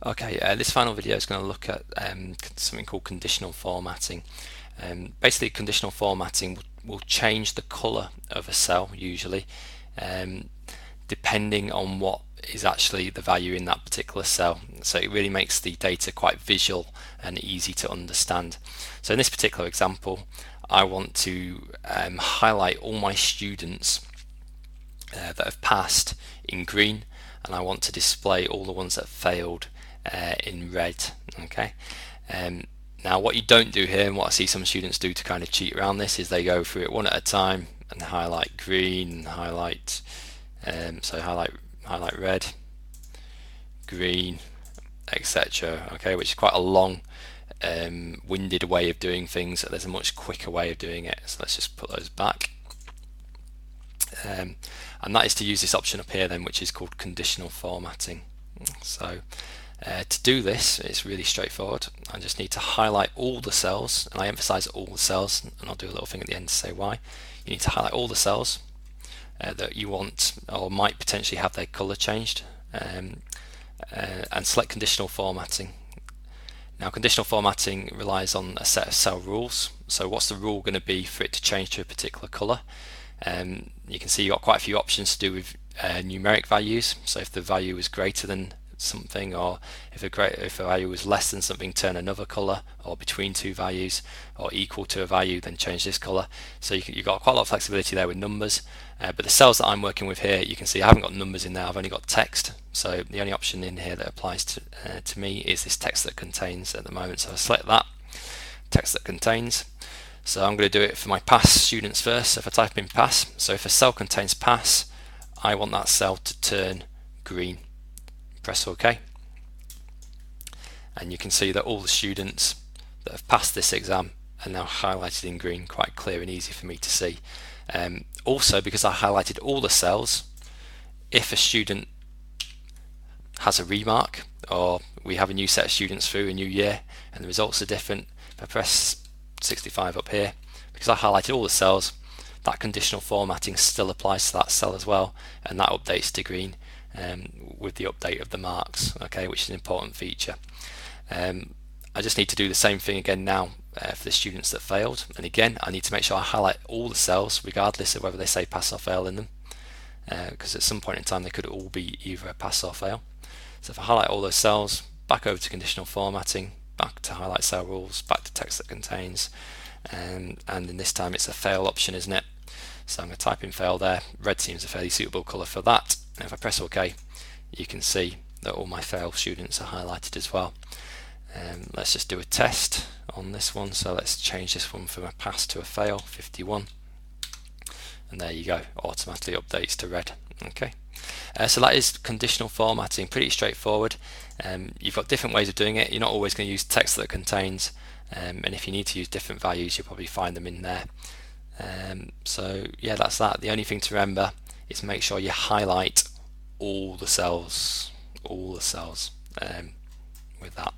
Okay, this final video is going to look at something called conditional formatting. Basically, conditional formatting will change the colour of a cell usually, um, depending on what is actually the value in that particular cell. So it really makes the data quite visual and easy to understand. So in this particular example, I want to highlight all my students that have passed in green, and I want to display all the ones that failed in red. Okay. Now what you don't do here, and what I see some students do to kind of cheat around this, is they go through it one at a time and highlight green, highlight highlight red, green, etc. Okay, which is quite a long winded way of doing things. There's a much quicker way of doing it, so let's just put those back. And that is to use this option up here then, which is called conditional formatting. So to do this, it's really straightforward. I just need to highlight all the cells, and I emphasize all the cells, and I'll do a little thing at the end to say why. You need to highlight all the cells that you want or might potentially have their color changed, and select conditional formatting. Now, conditional formatting relies on a set of cell rules. So what's the rule going to be for it to change to a particular color? You can see you've got quite a few options to do with numeric values. So if the value is greater than something, or if a value was less than something, turn another color, or between two values, or equal to a value, then change this color. So you've got quite a lot of flexibility there with numbers. But the cells that I'm working with here, you can see I haven't got numbers in there, I've only got text. So the only option in here that applies to me is this text that contains at the moment. So I select that, text that contains. So I'm going to do it for my pass students first. So if I type in pass, so if a cell contains pass, I want that cell to turn green. Press OK. And you can see that all the students that have passed this exam are now highlighted in green, quite clear and easy for me to see. Also, because I highlighted all the cells, if a student has a remark, or we have a new set of students through a new year and the results are different, if I press 65 up here, because I highlighted all the cells, that conditional formatting still applies to that cell as well, and that updates to green with the update of the marks, okay, which is an important feature. I just need to do the same thing again now for the students that failed, and again I need to make sure I highlight all the cells regardless of whether they say pass or fail in them, because at some point in time they could all be either a pass or fail. So if I highlight all those cells, back over to conditional formatting, back to highlight cell rules, back to text that contains, and in this time it's a fail option, isn't it? So I'm going to type in fail there. Red seems a fairly suitable colour for that, and if I press OK, you can see that all my fail students are highlighted as well. Let's just do a test on this one. So let's change this one from a pass to a fail, 51, and there you go, automatically updates to red. Okay. So that is conditional formatting, pretty straightforward. You've got different ways of doing it. You're not always going to use text that contains, and if you need to use different values, you'll probably find them in there. So yeah, that's that. The only thing to remember is make sure you highlight all the cells with that.